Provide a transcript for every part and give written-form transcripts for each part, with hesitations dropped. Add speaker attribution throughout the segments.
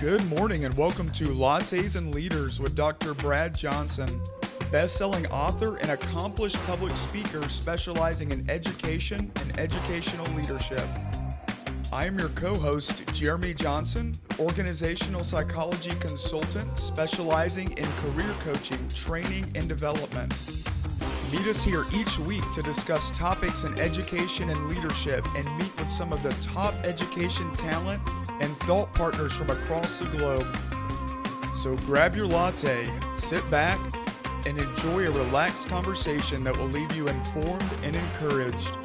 Speaker 1: Good morning and welcome to Lattes and Leaders with Dr. Brad Johnson, best-selling author and accomplished public speaker specializing in education and educational leadership. I am your co-host, Jeremy Johnson, organizational psychology consultant specializing in career coaching, training, and development. Meet us here each week to discuss topics in education and leadership and meet with some of the top education talent and thought partners from across the globe. So grab your latte, sit back, and enjoy a relaxed conversation that will leave you informed and encouraged.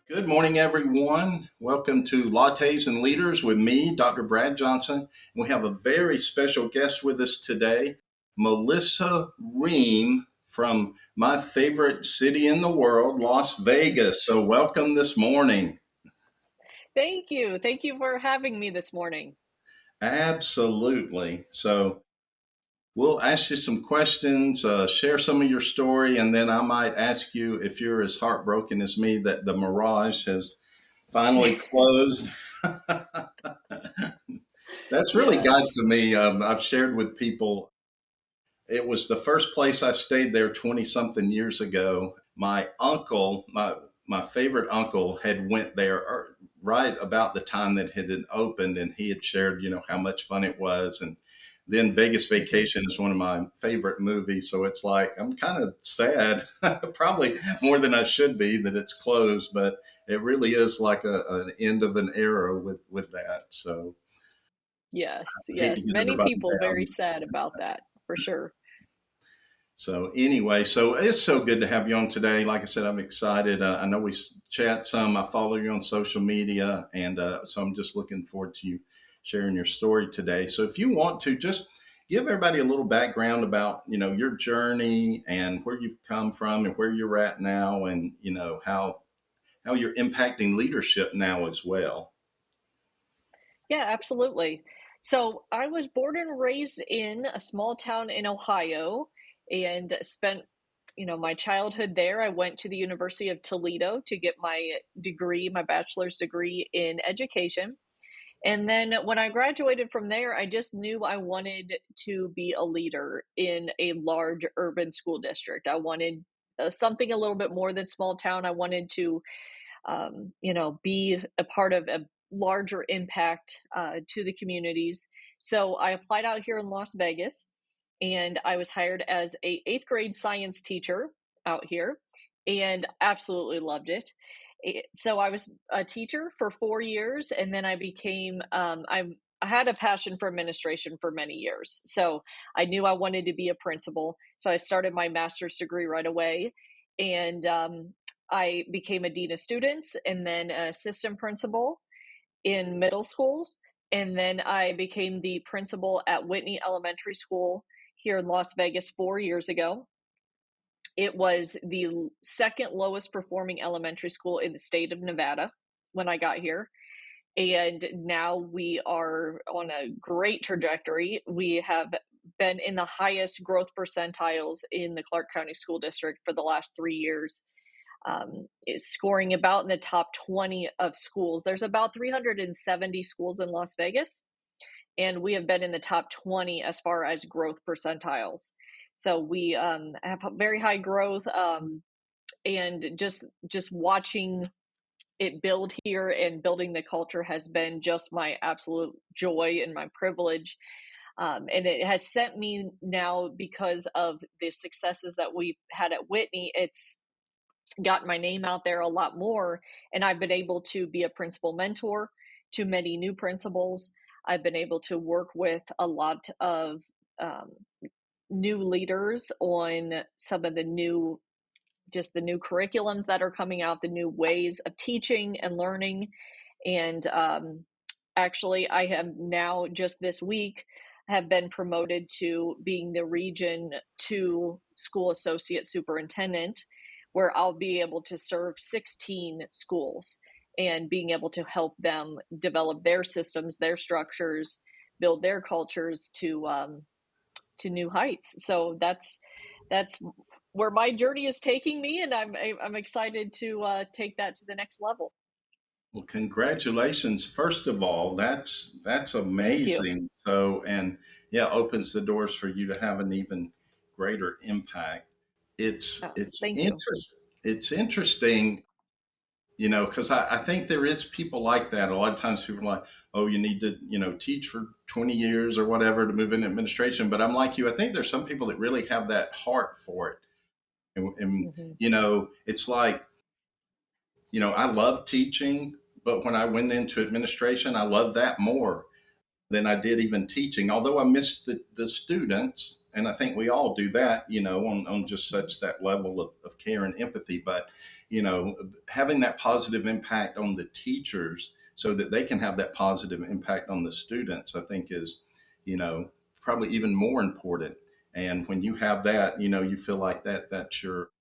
Speaker 2: Good morning, everyone. Welcome to Lattes and Leaders with me, Dr. Brad Johnson. We have a very special guest with us today, Melissa Roehm from my favorite city in the world, Las Vegas. So welcome this morning.
Speaker 3: Thank you. Thank you for having me this morning.
Speaker 2: Absolutely. So we'll ask you some questions, share some of your story, and then I might ask you if you're as heartbroken as me that the Mirage has finally closed. That's really got to me. I've shared with people, it was the first place I stayed there 20-something years ago. My uncle, my favorite uncle had went there right about the time that it had opened, and he had shared, how much fun it was. And then Vegas Vacation is one of my favorite movies. So it's like, I'm kind of sad, probably more than I should be that it's closed, but it really is like an end of an era with that. So
Speaker 3: Yes. Many people very sad about that, for sure.
Speaker 2: So anyway, so it's so good to have you on today. Like I said, I'm excited. I know we chat some. I follow you on social media, and so I'm just looking forward to you sharing your story today. So if you want to just give everybody a little background about, your journey and where you've come from and where you're at now, and, how you're impacting leadership now as well.
Speaker 3: Yeah, absolutely. So I was born and raised in a small town in Ohio and spent, my childhood there. I went to the University of Toledo to get my degree, my bachelor's degree in education. And then when I graduated from there, I just knew I wanted to be a leader in a large urban school district. I wanted something a little bit more than small town. I wanted to, be a part of a larger impact to the communities. So I applied out here in Las Vegas, and I was hired as a 8th grade science teacher out here, and absolutely loved it. So I was a teacher for 4 years, and then I became I had a passion for administration for many years. So I knew I wanted to be a principal. So I started my master's degree right away, and I became a dean of students and then an assistant principal in middle schools. And then I became the principal at Whitney Elementary School here in Las Vegas 4 years ago. It was the second lowest performing elementary school in the state of Nevada when I got here. And now we are on a great trajectory. We have been in the highest growth percentiles in the Clark County School District for the last 3 years. Is scoring about in the top 20 of schools. There's about 370 schools in Las Vegas, and we have been in the top 20 as far as growth percentiles. So we have very high growth, and just watching it build here and building the culture has been just my absolute joy and my privilege. And it has sent me now, because of the successes that we've had at Whitney, it's gotten my name out there a lot more, and I've been able to be a principal mentor to many new principals. I've been able to work with a lot of new leaders on some of the new curriculums that are coming out, the new ways of teaching and learning. And actually, I have now, just this week, have been promoted to being the Region 2 School Associate Superintendent, where I'll be able to serve 16 schools and being able to help them develop their systems, their structures, build their cultures to new heights. So that's where my journey is taking me, and I'm excited to take that to the next level.
Speaker 2: Well, congratulations. First of all, that's
Speaker 3: Thank you.
Speaker 2: amazing. So, and yeah, opens the doors for you to have an even greater impact.
Speaker 3: Yes,
Speaker 2: It's
Speaker 3: thank you.
Speaker 2: interest it's interesting, because I think there is people like that. A lot of times people are like, oh, you need to, teach for 20 years or whatever to move in administration. But I'm like you, I think there's some people that really have that heart for it. And
Speaker 3: Mhm,
Speaker 2: it's like, I love teaching, but when I went into administration, I loved that more than I did even teaching. Although I missed the students, and I think we all do that, on just
Speaker 3: mhm,
Speaker 2: such that level of care and empathy. But, having that positive impact on the teachers so that they can have that positive impact on the students, I think is, you know, probably even more important. And when you have that, you feel like that's your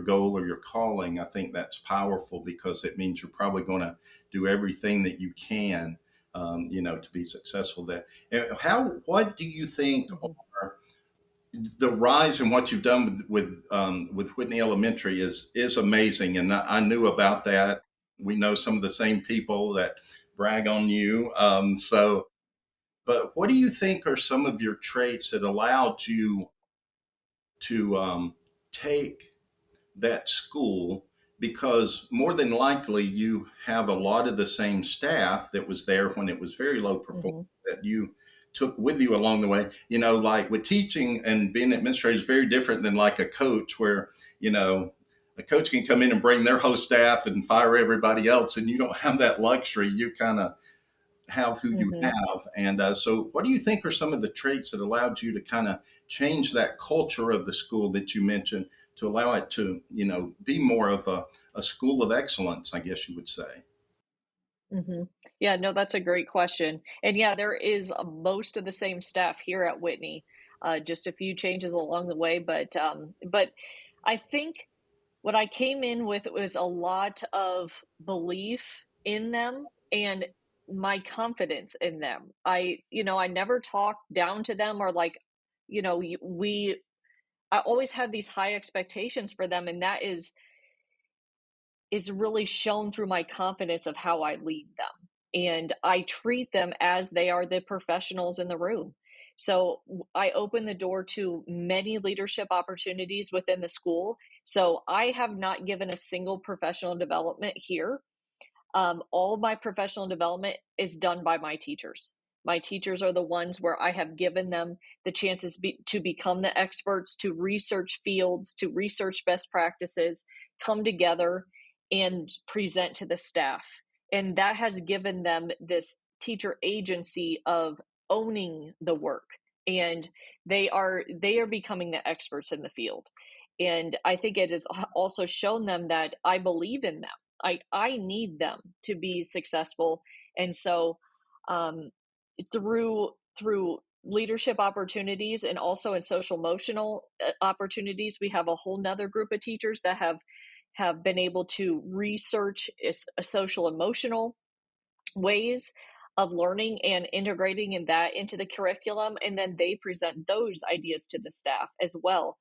Speaker 2: goal or your calling. I think that's powerful because it means you're probably going to do everything that you can, to be successful there. And what do you think
Speaker 3: mhm,
Speaker 2: are the rise in what you've done with Whitney Elementary is amazing, and I knew about that. We know some of the same people that brag on you. But what do you think are some of your traits that allowed you to take that school, because more than likely you have a lot of the same staff that was there when it was very low performance
Speaker 3: mhm,
Speaker 2: that you took with you along the way. Like with teaching and being an administrator is very different than like a coach where, a coach can come in and bring their whole staff and fire everybody else, and you don't have that luxury. You kind of have who you
Speaker 3: mhm.
Speaker 2: have. And so, what do you think are some of the traits that allowed you to kind of change that culture of the school that you mentioned to allow it to, be more of a school of excellence, I guess you would say?
Speaker 3: Mhm. Yeah, no, that's a great question. And yeah, there is most of the same staff here at Whitney, just a few changes along the way. But I think what I came in with was a lot of belief in them and my confidence in them. I never talked down to them or like, I always had these high expectations for them, and that is really shown through my confidence of how I lead them. And I treat them as they are the professionals in the room. So I open the door to many leadership opportunities within the school. So I have not given a single professional development here. All of my professional development is done by my teachers. My teachers are the ones where I have given them the chances to become the experts, to research fields, to research best practices, come together and present to the staff. And that has given them this teacher agency of owning the work. And they are becoming the experts in the field. And I think it has also shown them that I believe in them. I need them to be successful, and so um, through leadership opportunities and also in social emotional opportunities, we have a whole nother group of teachers that have been able to research social emotional ways of learning and integrating in that into the curriculum, and then they present those ideas to the staff as well.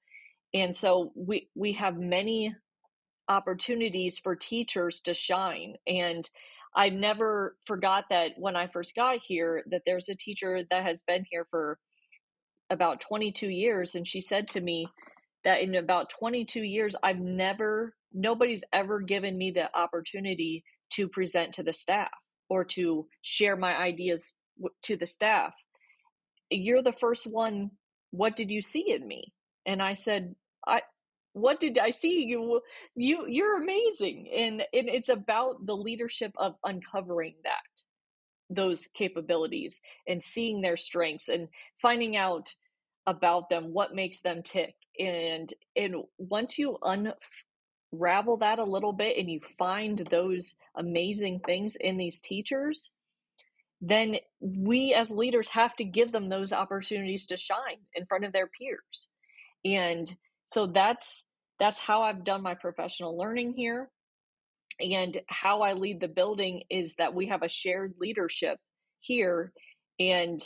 Speaker 3: And so we have many opportunities for teachers to shine. And I never forgot that when I first got here, that there's a teacher that has been here for about 22 years. And she said to me that in about 22 years, nobody's ever given me the opportunity to present to the staff or to share my ideas to the staff. You're the first one. What did you see in me? And I said, I what did I see? You're amazing. And it's about the leadership of uncovering those capabilities and seeing their strengths and finding out about them, what makes them tick. And once you unravel that a little bit and you find those amazing things in these teachers, then we as leaders have to give them those opportunities to shine in front of their peers. And so that's how I've done my professional learning here. And how I lead the building is that we have a shared leadership here. And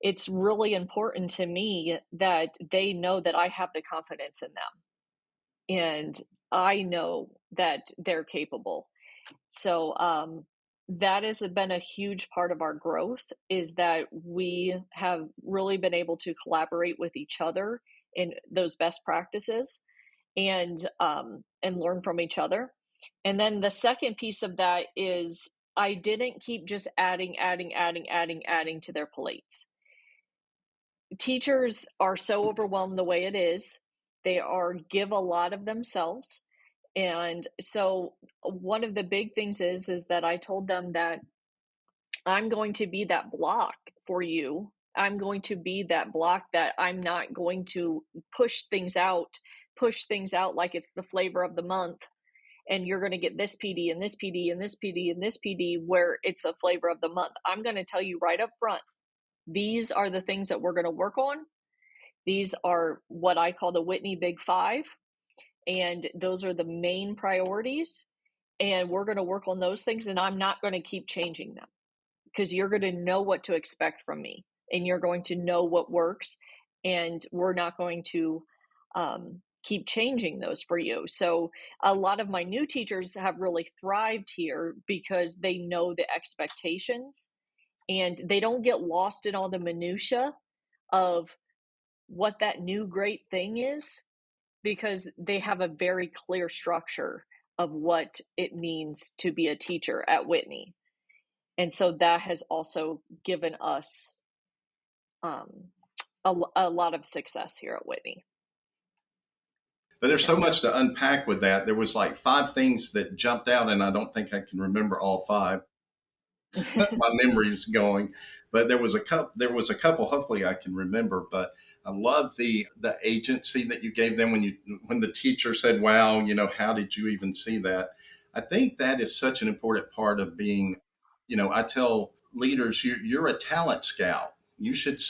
Speaker 3: it's really important to me that they know that I have the confidence in them and I know that they're capable. So that has been a huge part of our growth, is that we have really been able to collaborate with each other in those best practices and learn from each other. And then the second piece of that is I didn't keep just adding to their plates. Teachers are so overwhelmed the way it is. They are give a lot of themselves. And so one of the big things is that I told them that I'm going to be that block for you. I'm going to be that block that I'm not going to push things out like it's the flavor of the month. And you're going to get this PD and this PD and this PD and this PD where it's the flavor of the month. I'm going to tell you right up front, these are the things that we're going to work on. These are what I call the Whitney Big Five. And those are the main priorities. And we're going to work on those things. And I'm not going to keep changing them, because you're going to know what to expect from me and you're going to know what works. And we're not going to keep changing those for you. So a lot of my new teachers have really thrived here because they know the expectations and they don't get lost in all the minutia of what that new great thing is, because they have a very clear structure of what it means to be a teacher at Whitney. And so that has also given us a lot of success here at Whitney.
Speaker 2: But there's
Speaker 3: Yeah.
Speaker 2: so much to unpack with that. There was like five things that jumped out, and I don't think I can remember all five. My memory's going, but there was a couple hopefully I can remember. But I love the agency that you gave them when the teacher said, wow, how did you even see that? I think that is such an important part of being, I tell leaders, you're a talent scout. You should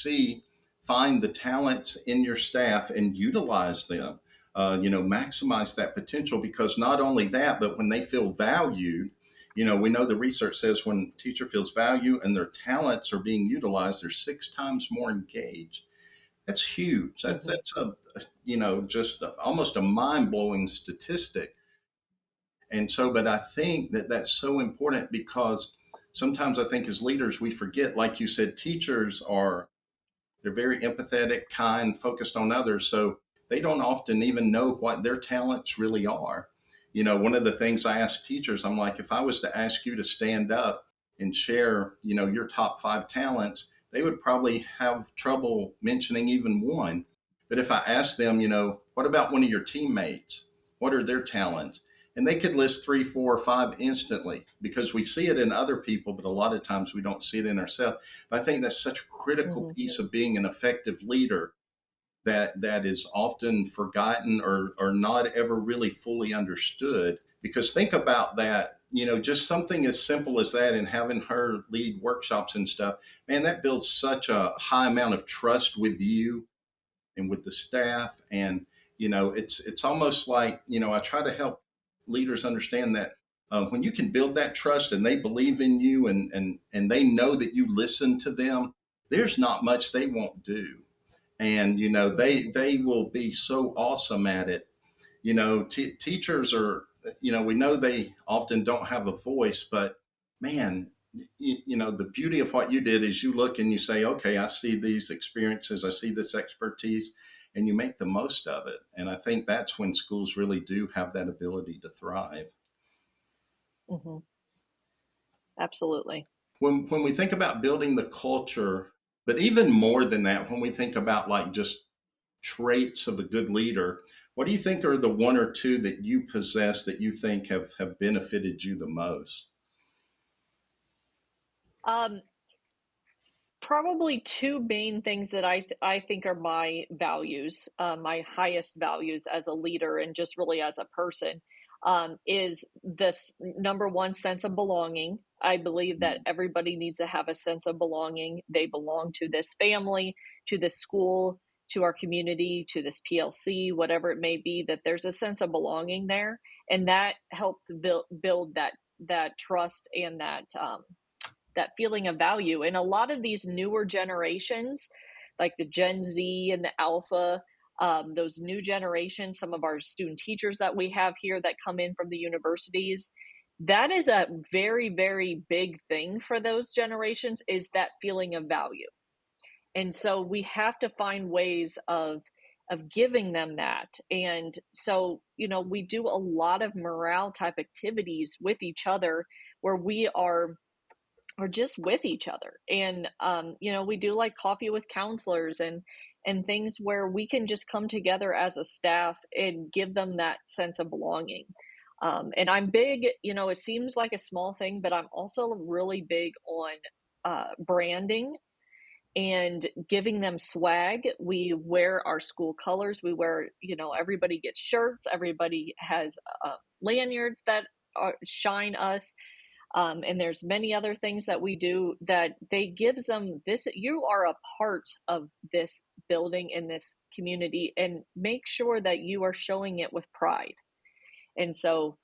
Speaker 2: find the talents in your staff and utilize them. Maximize that potential, because not only that, but when they feel valued, we know the research says when a teacher feels value and their talents are being utilized, they're 6 times more engaged. That's huge. That's,
Speaker 3: Mm-hmm.
Speaker 2: that's a, just almost a mind blowing statistic. And so, but I think that that's so important, because sometimes I think as leaders, we forget, like you said, they're very empathetic, kind, focused on others. So they don't often even know what their talents really are. One of the things I ask teachers, I'm like, if I was to ask you to stand up and share, your top 5 talents, they would probably have trouble mentioning even one. But if I ask them, what about one of your teammates? What are their talents? And they could list 3, 4, or 5 instantly, because we see it in other people, but a lot of times we don't see it in ourselves. But I think that's such a critical
Speaker 3: Mm-hmm.
Speaker 2: piece of being an effective leader that is often forgotten, or not ever really fully understood. Because think about that, just something as simple as that, and having her lead workshops and stuff, man, that builds such a high amount of trust with you and with the staff. And it's almost like, I try to help leaders understand that when you can build that trust and they believe in you, and they know that you listen to them, there's not much they won't do. And they will be so awesome at it. Teachers are, we know they often don't have a voice, but man, the beauty of what you did is you look and you say, okay, I see these experiences, I see this expertise, and you make the most of it. And I think that's when schools really do have that ability to thrive.
Speaker 3: Mm-hmm. Absolutely.
Speaker 2: When we think about building the culture, but even more than that, when we think about like just traits of a good leader, what do you think are the one or two that you possess that you think have benefited you the most?
Speaker 3: Um, Probably two main things that I think are my values, my highest values as a leader and just really as a person, is this number one, sense of belonging. I believe that everybody needs to have a sense of belonging. They belong to this family, to this school, to our community, to this PLC, whatever it may be. That there's a sense of belonging there, and that helps build that trust and that feeling of value. And a lot of these newer generations, like the Gen Z and the Alpha, those new generations, some of our student teachers that we have here that come in from the universities, That is a very, very big thing for those generations, is that feeling of value. And so we have to find ways of giving them that. And so, we do a lot of morale type activities with each other where we are just with each other. And we do like coffee with counselors and things where we can just come together as a staff and give them that sense of belonging. And I'm big, it seems like a small thing, but I'm also really big on branding and giving them swag. We wear our school colors. We wear, everybody gets shirts. Everybody has lanyards that shine us. And there's many other things that we do that they gives them this. You are a part of this building in this community, and make sure that you are showing it with pride. And so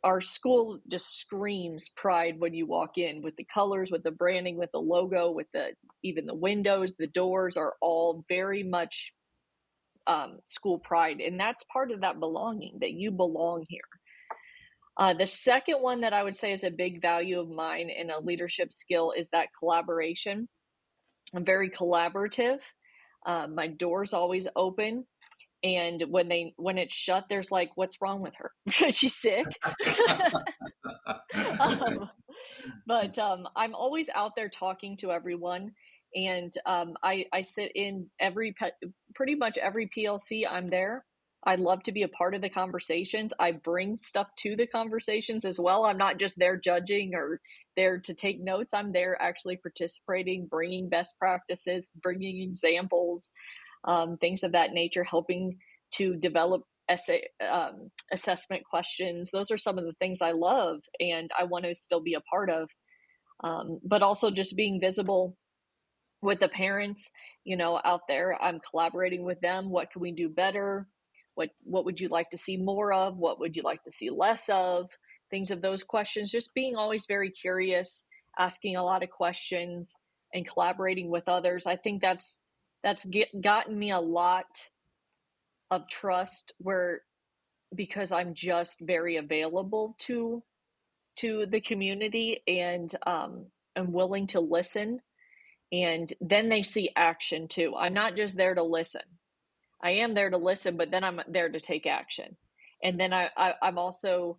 Speaker 3: our school just screams pride when you walk in, with the colors, with the branding, with the logo, with the even the windows, the doors are all very much school pride, and that's part of that belonging, that you belong here. The second one that I would say is a big value of mine and a leadership skill is that collaboration. I'm very collaborative. My door's always open. And when it's shut, there's like, what's wrong with her? Is she sick? um, but I'm always out there talking to everyone. And I sit in pretty much every PLC. I'm there. I love to be a part of the conversations. I bring stuff to the conversations as well. I'm not just there judging or there to take notes. I'm there actually participating, bringing best practices, bringing examples, things of that nature, helping to develop essay assessment questions. Those are some of the things I love and I want to still be a part of. But also just being visible with the parents, out there. I'm collaborating with them. What can we do better? What would you like to see more of? What would you like to see less of? Things of those questions. Just being always very curious, asking a lot of questions, and collaborating with others. I think that's gotten me a lot of trust, where because I'm just very available to the community, and I'm willing to listen, and then they see action too. I'm not just there to listen. I am there to listen, but then I'm there to take action. And then I'm also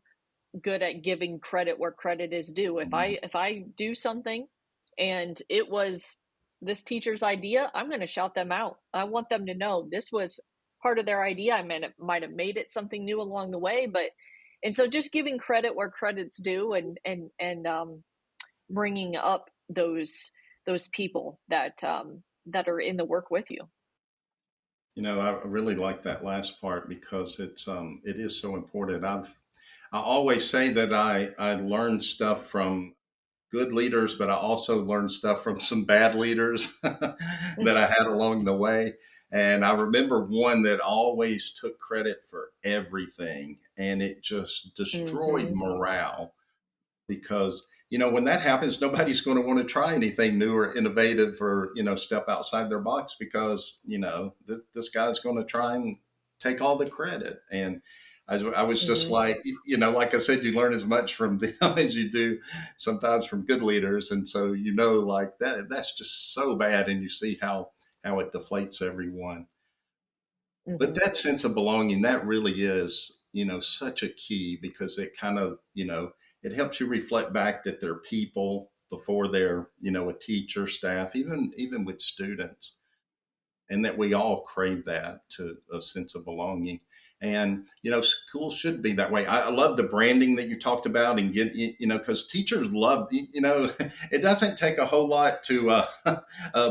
Speaker 3: good at giving credit where credit is due. If I do something and it was this teacher's idea, I'm going to shout them out. I want them to know this was part of their idea. I mean, it might have made it something new along the way, but and so just giving credit where credit's due, and bringing up those people that are in the work with you.
Speaker 2: I really like that last part because it is so important. I always say that I learned stuff from good leaders, but I also learned stuff from some bad leaders that I had along the way. And I remember one that always took credit for everything, and it just destroyed
Speaker 3: Hmm.
Speaker 2: morale because when that happens, nobody's going to want to try anything new or innovative or step outside their box because this guy's going to try and take all the credit. And I was just
Speaker 3: Hmm.
Speaker 2: like, like I said, you learn as much from them as you do sometimes from good leaders. And so like that's just so bad, and you see how it deflates everyone. But
Speaker 3: Hmm.
Speaker 2: that sense of belonging, that really is, such a key because it kind of, it helps you reflect back that they're people before they're, a teacher, staff, even with students, and that we all crave that, to a sense of belonging. And schools should be that way. I love the branding that you talked about, and because teachers love, it doesn't take a whole lot to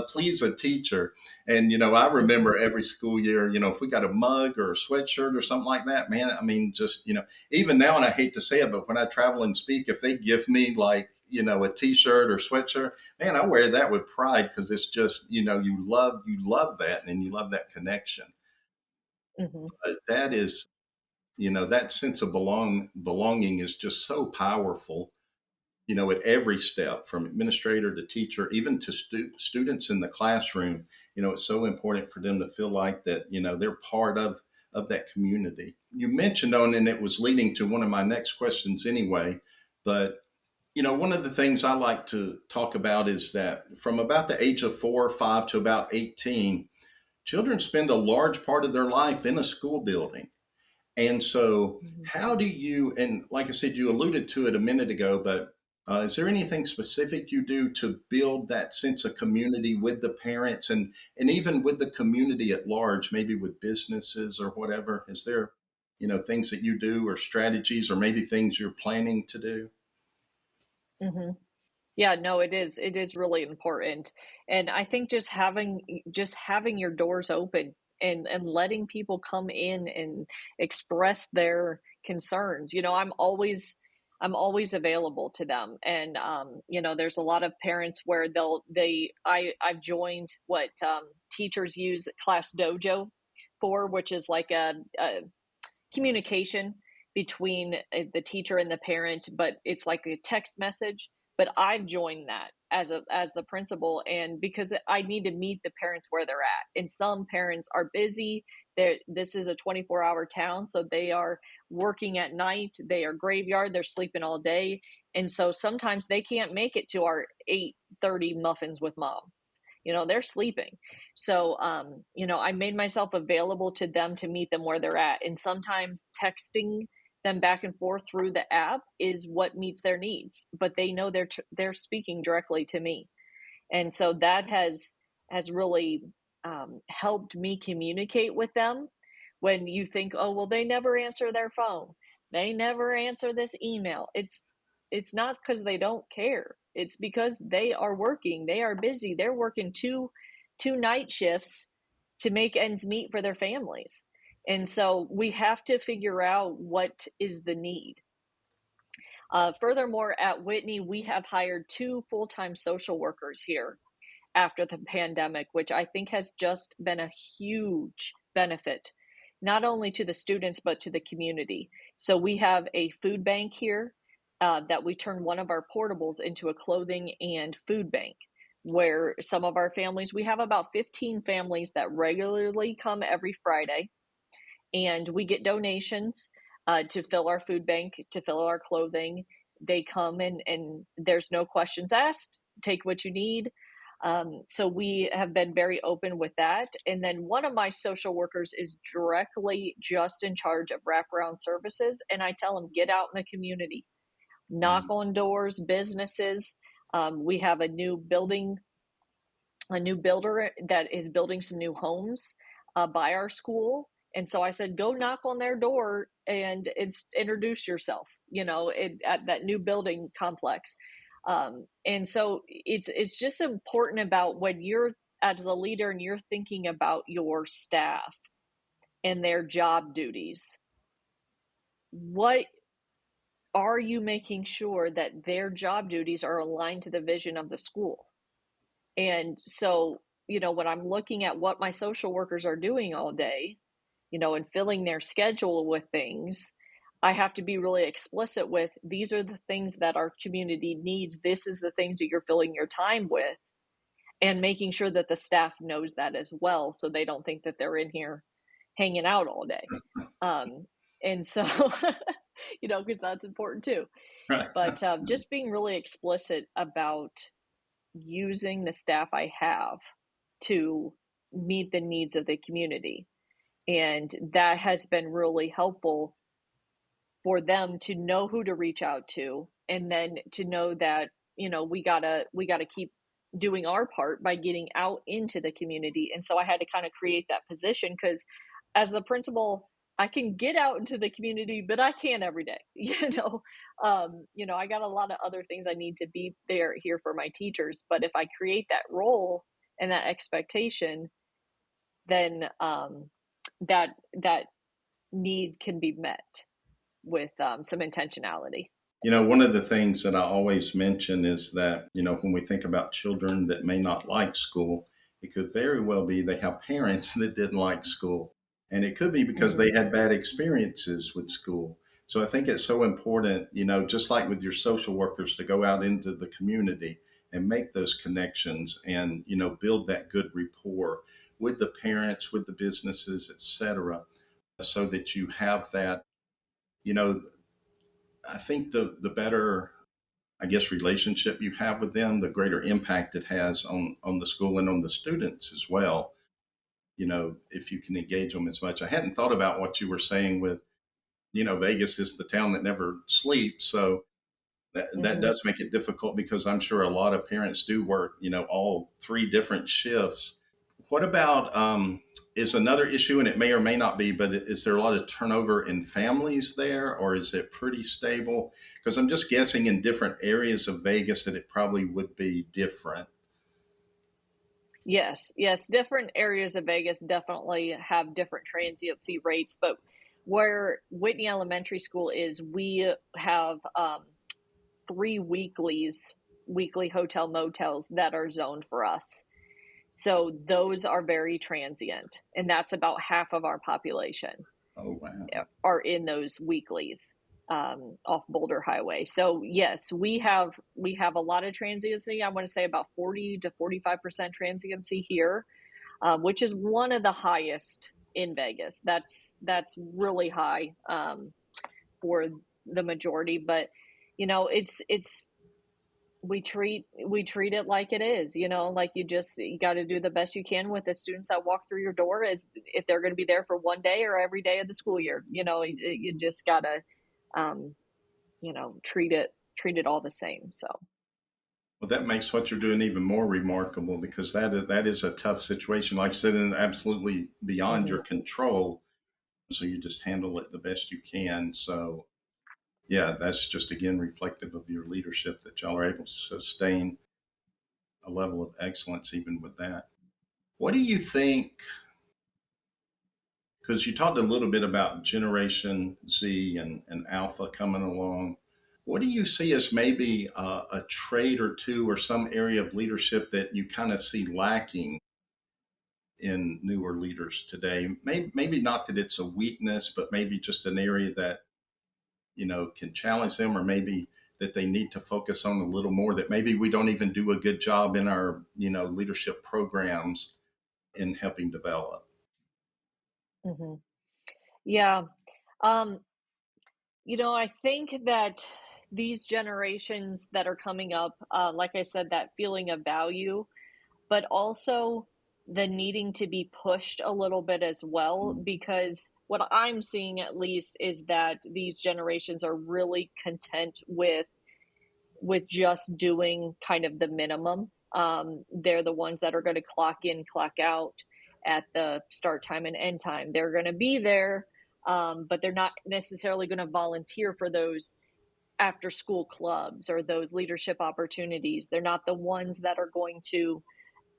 Speaker 2: please a teacher. And I remember
Speaker 3: Hmm.
Speaker 2: every school year, if we got a mug or a sweatshirt or something like that, man, I mean, just even now, and I hate to say it, but when I travel and speak, if they give me like a t-shirt or sweatshirt, man, I wear that with pride because it's just, you love that, and you love that connection.
Speaker 3: Hmm.
Speaker 2: But that is, that sense of belonging is just so powerful, at every step from administrator to teacher, even to students in the classroom. It's so important for them to feel like that, they're part of that community. You mentioned on, and it was leading to one of my next questions anyway, But one of the things I like to talk about is that from about the age of 4 or 5 to about 18, children spend a large part of their life in a school building. And so,
Speaker 3: Mhm.
Speaker 2: how do you, and like I said, you alluded to it a minute ago, but is there anything specific you do to build that sense of community with the parents and even with the community at large, maybe with businesses or whatever? Is there, things that you do or strategies or maybe things you're planning to do?
Speaker 3: Mhm. Yeah, no, it is really important. And I think just having your doors open and letting people come in and express their concerns. I'm always available to them. And there's a lot of parents where I've joined what teachers use Class Dojo for, which is like a communication between the teacher and the parent, but it's like a text message. But I've joined that as the principal, and because I need to meet the parents where they're at. And some parents are busy. This is a 24-hour town, so they are working at night. They are graveyard. They're sleeping all day, and so sometimes they can't make it to our 8:30 muffins with mom. They're sleeping. So, I made myself available to them to meet them where they're at. And sometimes texting them back and forth through the app is what meets their needs, but they know they're speaking directly to me. And so that has really helped me communicate with them. When you think, oh well, they never answer their phone, they never answer this email. It's not because they don't care. It's because they are working. They are busy. They're working two night shifts to make ends meet for their families. And so we have to figure out what is the need. Furthermore, at Whitney, we have hired two full-time social workers here after the pandemic, which I think has just been a huge benefit, not only to the students, but to the community. So we have a food bank here that we turn one of our portables into a clothing and food bank. Where some of our families, we have about 15 families that regularly come every Friday, and we get donations to fill our food bank, to fill our clothing. They come and there's no questions asked. Take what you need. So we have been very open with that. And then one of my social workers is directly just in charge of wraparound services. And I tell them, get out in the community, knock
Speaker 2: Mm.
Speaker 3: on doors, businesses. We have a new builder that is building some new homes by our school. And so I said, go knock on their door and introduce yourself, at that new building complex. And so it's just important about when you're as a leader and you're thinking about your staff and their job duties, what are you making sure that their job duties are aligned to the vision of the school? And so, when I'm looking at what my social workers are doing all day, and filling their schedule with things, I have to be really explicit with, these are the things that our community needs. This is the things that you're filling your time with, and making sure that the staff knows that as well, so they don't think that they're in here hanging out all day. Um, and so, because that's important too.
Speaker 2: Right.
Speaker 3: But just being really explicit about using the staff I have to meet the needs of the community. And that has been really helpful for them to know who to reach out to, and then to know that, we gotta keep doing our part by getting out into the community. And so I had to kind of create that position, because as the principal, I can get out into the community, but I can't every day. I got a lot of other things I need to be there here for my teachers. But if I create that role and that expectation, then that need can be met with some intentionality.
Speaker 2: One of the things that I always mention is that, when we think about children that may not like school, it could very well be they have parents that didn't like school. And it could be because
Speaker 3: Hmm.
Speaker 2: they had bad experiences with school. So I think it's so important, just like with your social workers, to go out into the community and make those connections and, build that good rapport with the parents, with the businesses, et cetera, so that you have that, you know, I think the better I guess, relationship you have with them, the greater impact it has on the school and on the students as well. If you can engage them as much. I hadn't thought about what you were saying with, Vegas is the town that never sleeps. So that
Speaker 3: Hmm.
Speaker 2: does make it difficult because I'm sure a lot of parents do work, all three different shifts. What about is another issue, and it may or may not be, but is there a lot of turnover in families there, or is it pretty stable? Because I'm just guessing in different areas of Vegas that it probably would be different.
Speaker 3: Yes, yes, different areas of Vegas definitely have different transiency rates, but where Whitney Elementary School is, we have three weekly hotel motels that are zoned for us. So those are very transient, and that's about half of our population
Speaker 2: Oh, wow.
Speaker 3: are in those weeklies off Boulder Highway. So yes, we have a lot of transiency. I want to say about 40 to 45% transiency here, which is one of the highest in Vegas. That's really high for the majority, but it's we treat it like it is, like you got to do the best you can with the students that walk through your door, as if they're going to be there for one day or every day of the school year. You just gotta um treat it all the same. So
Speaker 2: Well, that makes what you're doing even more remarkable because that is a tough situation. Like I said, and absolutely beyond
Speaker 3: mhm.
Speaker 2: your control. So you just handle it the best you can. So yeah, that's just again reflective of your leadership that y'all are able to sustain a level of excellence even with that. What do you think? Because you talked a little bit about Generation Z and Alpha coming along. What do you see as maybe a trait or two or some area of leadership that you kind of see lacking in newer leaders today? Maybe not that it's a weakness, but maybe just an area that can challenge them, or maybe that they need to focus on a little more, that maybe we don't even do a good job in our leadership programs in helping develop.
Speaker 3: Hmm. Yeah. um I think that these generations that are coming up, like I said, that feeling of value, but also the needing to be pushed a little bit as well, because what I'm seeing at least is that these generations are really content with just doing kind of the minimum. They're the ones that are going to clock in, clock out at the start time and end time. They're going to be there, but they're not necessarily going to volunteer for those after school clubs or those leadership opportunities. They're not the ones that are going to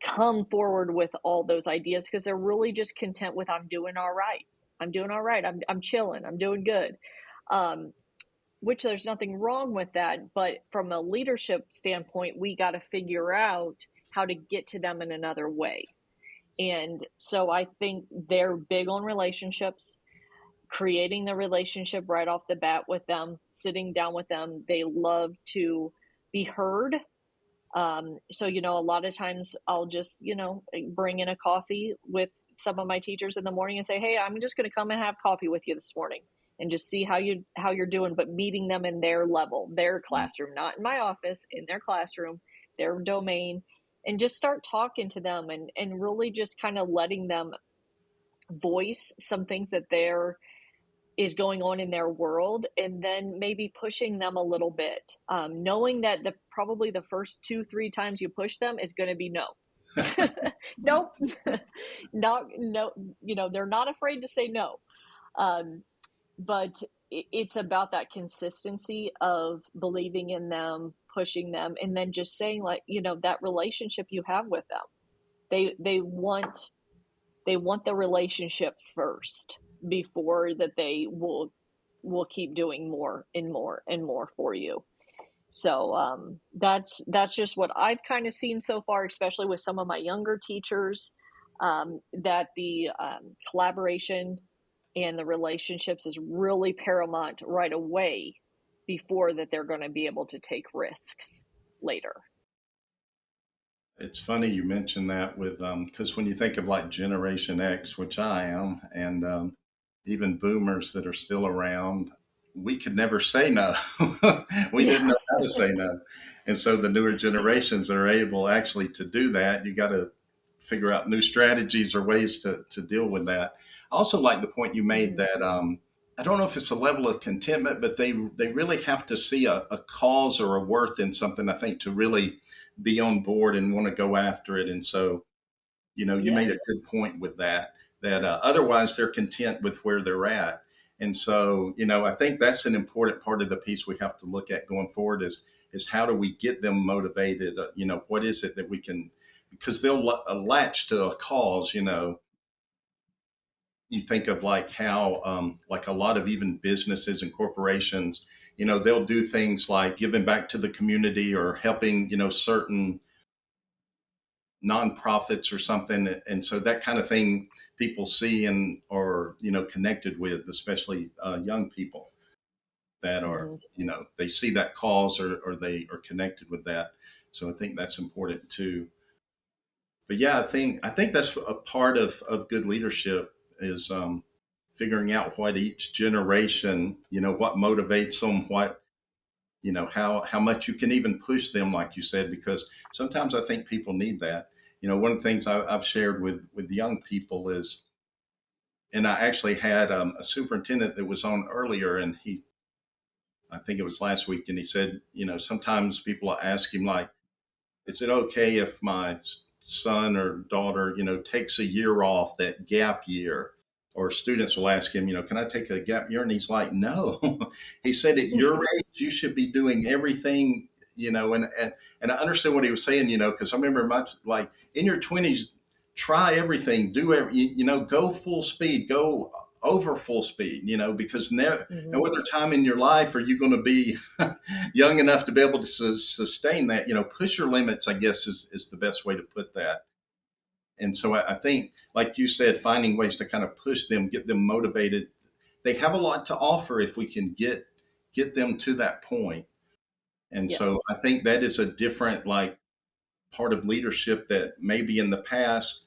Speaker 3: come forward with all those ideas, because they're really just content with, I'm doing all right. I'm doing all right. I'm chilling. I'm doing good. Um, which there's nothing wrong with that, but from a leadership standpoint, we got to figure out how to get to them in another way. And so I think they're big on relationships, creating the relationship right off the bat with them, sitting down with them. They love to be heard. So, a lot of times I'll just, bring in a coffee with some of my teachers in the morning and say, hey, I'm just going to come and have coffee with you this morning and just see how you're doing, but meeting them in their level, their classroom, not in my office, in their classroom, their domain, and just start talking to them, and really just kind of letting them voice some things that there is going on in their world, and then maybe pushing them a little bit, knowing that probably the first 2 3 times you push them is going to be no. Nope. Not no. They're not afraid to say no. um, but it's about that consistency of believing in them, pushing them, and then just saying, like, that relationship you have with them, they want the relationship first, before that they will keep doing more and more and more for you. So that's just what I've kind of seen so far, especially with some of my younger teachers. That the collaboration and the relationships is really paramount right away, before that they're going to be able to take risks later.
Speaker 2: It's funny you mentioned that with because when you think of like Generation X, which I am, and even boomers that are still around, we could never say no. We didn't
Speaker 3: Yeah.
Speaker 2: know How to say no. And so the newer generations are able actually to do that. You got to figure out new strategies or ways to deal with that. I also like the point you made
Speaker 3: Mhm.
Speaker 2: that I don't know if it's a level of contentment, but they really have to see a cause or a worth in something, I think, to really be on board and want to go after it. And so, you made
Speaker 3: Yes.
Speaker 2: a good point with that, that otherwise they're content with where they're at. And so, I think that's an important part of the piece we have to look at going forward is how do we get them motivated? What is it that we can, because they'll latch to a cause. You think of like how like a lot of even businesses and corporations, they'll do things like giving back to the community or helping, certain nonprofits or something. And so that kind of thing people see and are, connected with, especially young people that are,
Speaker 3: Hmm.
Speaker 2: they see that cause, or they are connected with that. So I think that's important too. But yeah, I think that's a part of good leadership is figuring out what each generation, what motivates them, what, how much you can even push them, like you said, because sometimes I think people need that. One of the things I've shared with young people is, and I actually had a superintendent that was on earlier, and I think it was last week, and he said, sometimes people ask him like, is it okay if my son or daughter, takes a year off, that gap year? Or students will ask him, can I take a gap year? And he's like, no. He said, at your age, you should be doing everything, and I understood what he was saying, because I remember much like in your 20s, try everything, do every, go full speed, go over full speed, because no
Speaker 3: Hmm.
Speaker 2: other time in your life are you going to be young enough to be able to sustain that. Push your limits, I guess, is the best way to put that. And so I think, like you said, finding ways to kind of push them, get them motivated. They have a lot to offer if we can get them to that point. And so
Speaker 3: Yes.
Speaker 2: I think that is a different like part of leadership that maybe in the past,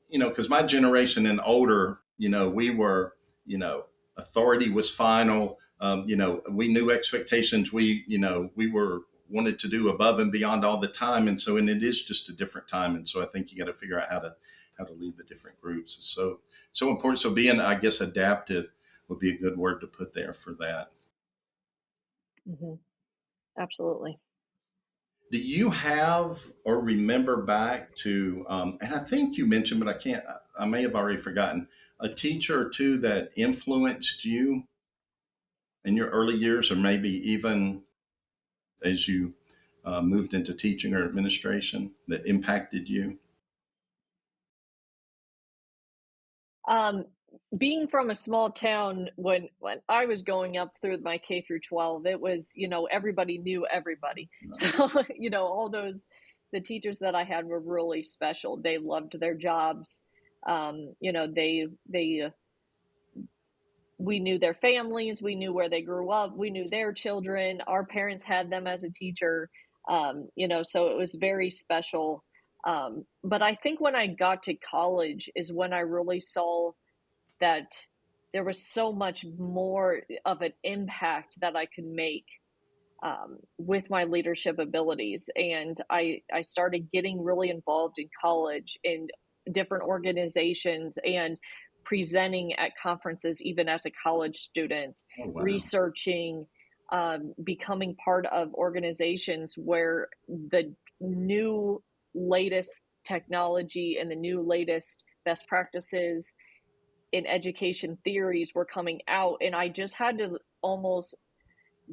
Speaker 2: because my generation and older, we were, authority was final. We knew expectations. We were wanted to do above and beyond all the time. And it is just a different time. And so I think you got to figure out how to lead the different groups. It's so important. So being, I guess, adaptive would be a good word to put there for that.
Speaker 3: Hmm. Absolutely.
Speaker 2: Do you have or remember back to, and I think you mentioned, but I may have already forgotten, a teacher or two that influenced you in your early years, or maybe even as you moved into teaching or administration that impacted you?
Speaker 3: Um, Being from a small town, when I was going up through my K through 12, it was, everybody knew everybody. So, all those the teachers that I had were really special. They loved their jobs. They we knew their families, we knew where they grew up, we knew their children. Our parents had them as a teacher. So it was very special. But I think when I got to college is when I really saw that there was so much more of an impact that I could make with my leadership abilities. And I started getting really involved in college in different organizations and presenting at conferences, even as a college student,
Speaker 2: Oh, wow.
Speaker 3: researching, becoming part of organizations where the new latest technology and the new latest best practices in education theories were coming out. And I just had to almost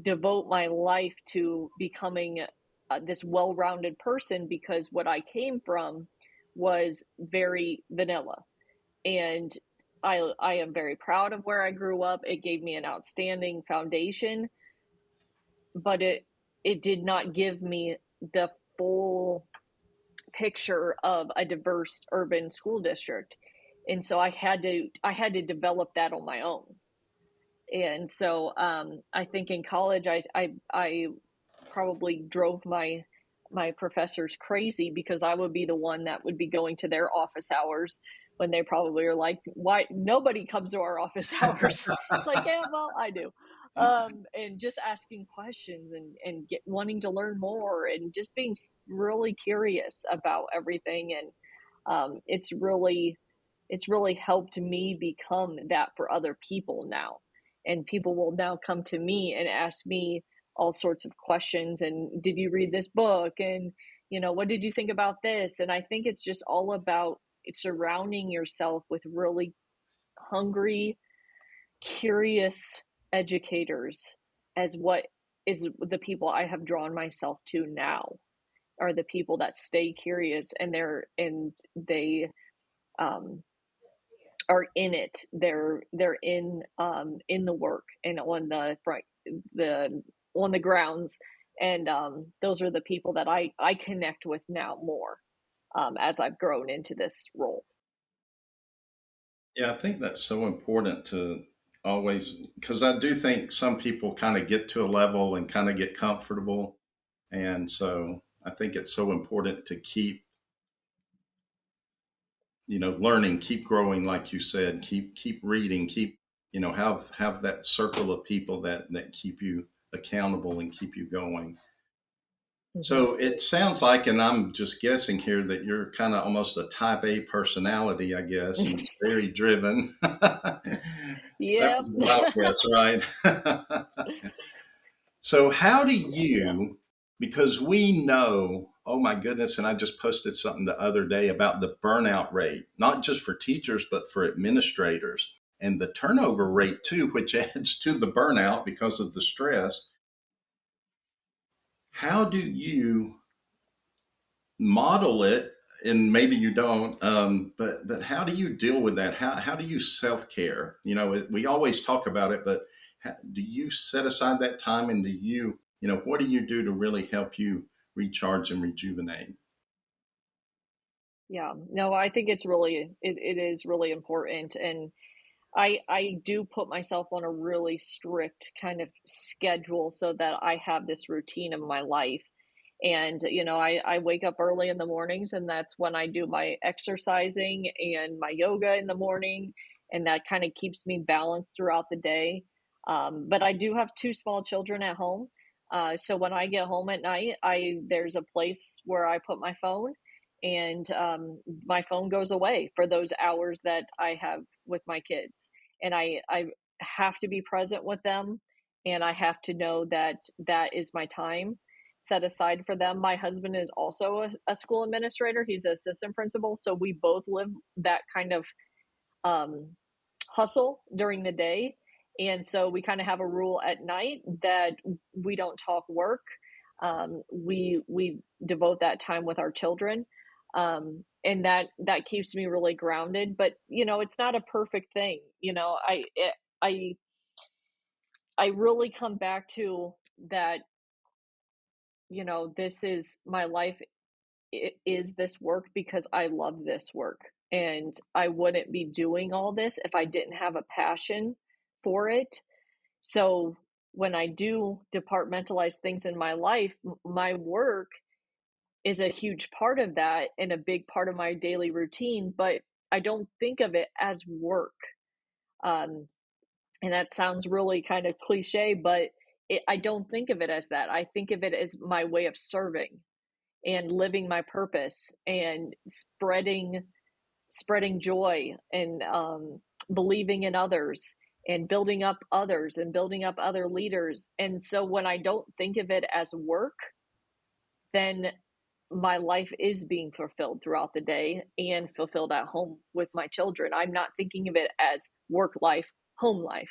Speaker 3: devote my life to becoming this well-rounded person, because what I came from was very vanilla. And I am very proud of where I grew up. It gave me an outstanding foundation, but it did not give me the full picture of a diverse urban school district. And so I had to develop that on my own. And so I think in college I probably drove my professors crazy, because I would be the one that would be going to their office hours when they probably are like, why nobody comes to our office hours. It's like, yeah, well, I do. and just asking questions and wanting to learn more and just being really curious about everything. And it's really helped me become that for other people now. And people will now come to me and ask me all sorts of questions. And did you read this book? And, what did you think about this? And I think it's just all about surrounding yourself with really hungry, curious educators, as what is the people I have drawn myself to now are the people that stay curious, and they um, are in it. They're in the work and on the front, the on the grounds, and those are the people that I connect with now more, as I've grown into this role.
Speaker 2: Yeah, I think that's so important to always, because I do think some people kind of get to a level and kind of get comfortable. And so I think it's so important to keep, learning, keep growing, like you said, keep reading, keep, have that circle of people that keep you accountable and keep you going.
Speaker 3: Hmm.
Speaker 2: So it sounds like, and I'm just guessing here, that you're kind of almost a type A personality, I guess, and very driven. That
Speaker 3: Yep.
Speaker 2: was a wild guess, right? So, how do you, because we know, oh my goodness, and I just posted something the other day about the burnout rate, not just for teachers, but for administrators, and the turnover rate too, which adds to the burnout because of the stress. How do you model it? And maybe you don't, but how do you deal with that? How do you self-care? We always talk about it, but do you set aside that time, and do you, what do you do to really help you recharge and rejuvenate?
Speaker 3: Yeah, no, I think it is really important. And I do put myself on a really strict kind of schedule so that I have this routine of my life. And, I wake up early in the mornings, and that's when I do my exercising and my yoga in the morning. And that kind of keeps me balanced throughout the day. But I do have two small children at home. So when I get home at night, there's a place where I put my phone, and my phone goes away for those hours that I have with my kids. And I have to be present with them, and I have to know that that is my time set aside for them. My husband is also a school administrator. He's an assistant principal, so we both live that kind of um, hustle during the day. And so we kind of have a rule at night that we don't talk work. We devote that time with our children, and that keeps me really grounded. But it's not a perfect thing. I I really come back to that. This is my life. It is this work because I love this work, and I wouldn't be doing all this if I didn't have a passion for it. So when I do departmentalize things in my life, my work is a huge part of that and a big part of my daily routine, but I don't think of it as work. Um, and that sounds really kind of cliche, but I don't think of it as that. I think of it as my way of serving and living my purpose and spreading joy, and believing in others, and building up other leaders. And so when I don't think of it as work, then my life is being fulfilled throughout the day and fulfilled at home with my children. I'm not thinking of it as work life, home life.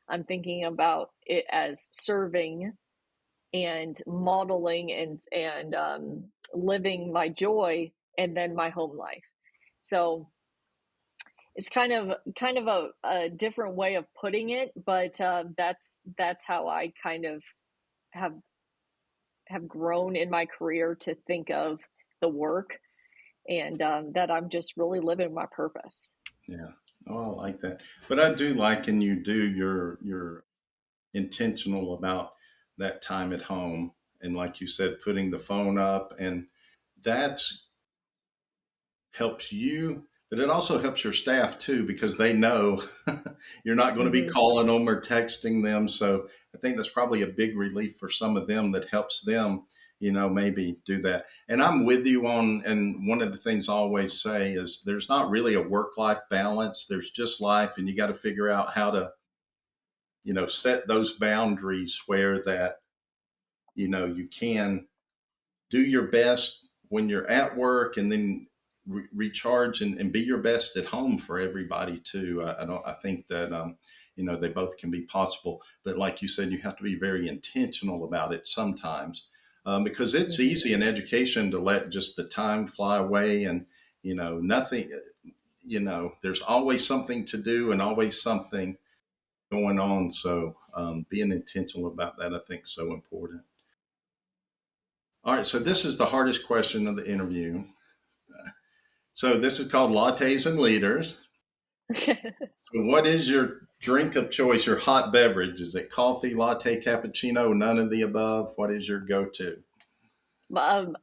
Speaker 3: I'm thinking about it as serving and modeling and living my joy, and then my home life. So it's kind of a different way of putting it, but that's how I kind of have have grown in my career to think of the work, and that I'm just really living my purpose.
Speaker 2: Yeah. Oh, I like that. But I do like, and you do, you're intentional about that time at home. And like you said, putting the phone up, and that's helps you. But it also helps your staff too, because they know you're not going to be
Speaker 3: Hmm.
Speaker 2: calling them or texting them. So I think that's probably a big relief for some of them, that helps them, maybe do that. And I'm with you on, and one of the things I always say is there's not really a work-life balance. There's just life, and you got to figure out how to, set those boundaries where that, you can do your best when you're at work, and then recharge and be your best at home for everybody too. I think that they both can be possible, but like you said, you have to be very intentional about it sometimes, because it's
Speaker 3: Hmm.
Speaker 2: easy in education to let just the time fly away, and nothing. There's always something to do and always something going on. So being intentional about that, I think, is so important. All right, so this is the hardest question of the interview. So this is called Lattes and Leaders. So what is your drink of choice, your hot beverage? Is it coffee, latte, cappuccino, none of the above? What is your go-to?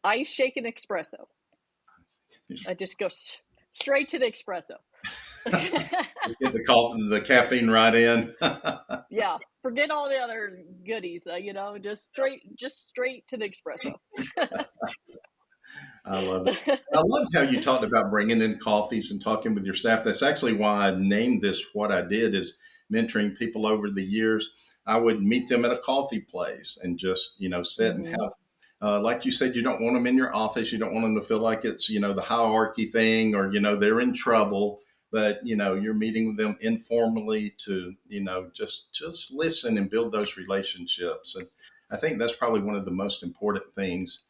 Speaker 3: Ice shake and espresso. I just go straight to the espresso.
Speaker 2: Get the caffeine right in.
Speaker 3: Yeah, forget all the other goodies. Just straight to the espresso.
Speaker 2: I love it. I loved how you talked about bringing in coffees and talking with your staff. That's actually why I named this what I did, is mentoring people over the years. I would meet them at a coffee place and just, sit and
Speaker 3: Hmm.
Speaker 2: have, like you said, you don't want them in your office. You don't want them to feel like it's, the hierarchy thing, or, they're in trouble. But, you're meeting with them informally to, just listen and build those relationships. And I think that's probably one of the most important things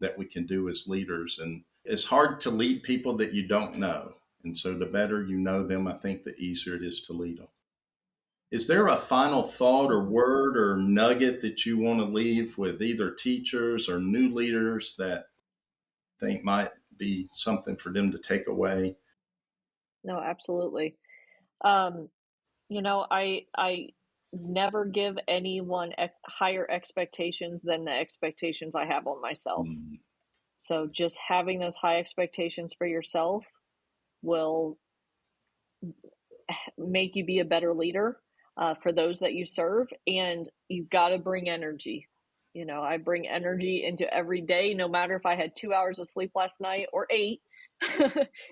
Speaker 2: that we can do as leaders. And it's hard to lead people that you don't know. And so the better you know them, I think the easier it is to lead them. Is there a final thought or word or nugget that you want to leave with either teachers or new leaders that think might be something for them to take away?
Speaker 3: No, absolutely. Um, I never give anyone higher expectations than the expectations I have on myself.
Speaker 2: Mm.
Speaker 3: So just having those high expectations for yourself will make you be a better leader for those that you serve. And you've got to bring energy. I bring energy into every day, no matter if I had 2 hours of sleep last night or eight.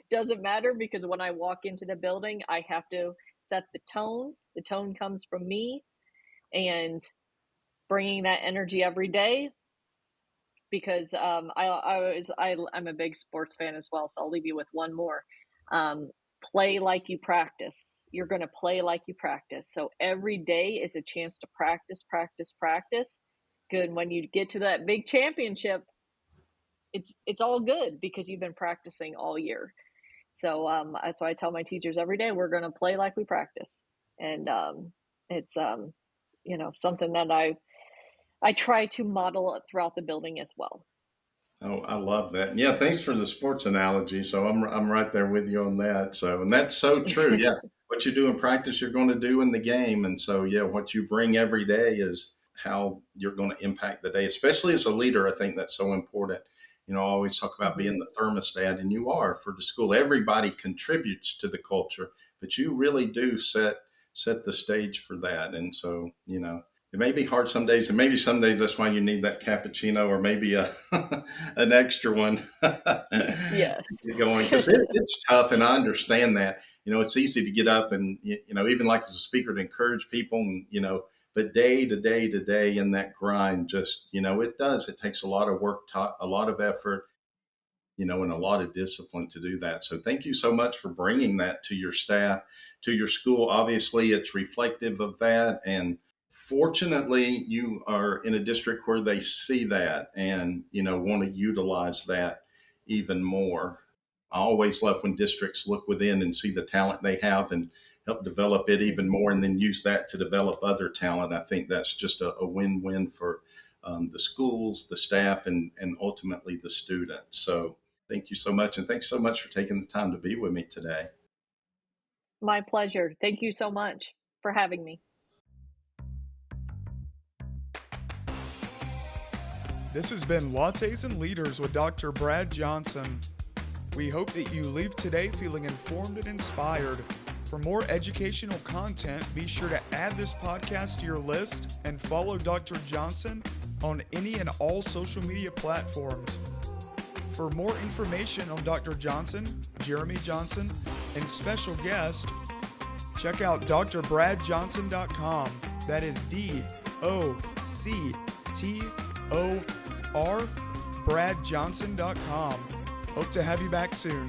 Speaker 3: Doesn't matter, because when I walk into the building, I have to set the tone. The tone comes from me, and bringing that energy every day. Because I'm a big sports fan as well, so I'll leave you with one more. Um, Play like you practice. You're going to play like you practice. So every day is a chance to practice, practice, practice. Good. When you get to that big championship, it's all good because you've been practicing all year. So that's why I tell my teachers every day, we're going to play like we practice, and it's something that I try to model throughout the building as well.
Speaker 2: Oh, I love that. Yeah, thanks for the sports analogy. So I'm right there with you on that. So, and that's so true. Yeah, what you do in practice, you're going to do in the game. And so, yeah, what you bring every day is how you're going to impact the day. Especially as a leader, I think that's so important. I always talk about
Speaker 3: Hmm.
Speaker 2: being the thermostat, and you are for the school. Everybody contributes to the culture, but you really do set the stage for that. And so, it may be hard some days, and maybe some days that's why you need that cappuccino, or maybe a an extra one to
Speaker 3: Yes.
Speaker 2: get going, because it's tough, and I understand that. It's easy to get up and even like as a speaker to encourage people, and but day to day to day in that grind, just it takes a lot of work, a lot of effort, and a lot of discipline to do that. So thank you so much for bringing that to your staff, to your school. Obviously, it's reflective of that. And fortunately, you are in a district where they see that and, want to utilize that even more. I always love when districts look within and see the talent they have and help develop it even
Speaker 3: Hmm.
Speaker 2: more, and then use that to develop other talent. I think that's just a win-win for the schools, the staff, and ultimately the students. So thank you so much. And thanks so much for taking the time to be with me today.
Speaker 3: My pleasure. Thank you so much for having me.
Speaker 1: This has been Lattes and Leaders with Dr. Brad Johnson. We hope that you leave today feeling informed and inspired. For more educational content, be sure to add this podcast to your list and follow Dr. Johnson on any and all social media platforms. For more information on Dr. Johnson, Jeremy Johnson, and special guest, check out drbradjohnson.com. That is DOCTOR, bradjohnson.com. Hope to have you back soon.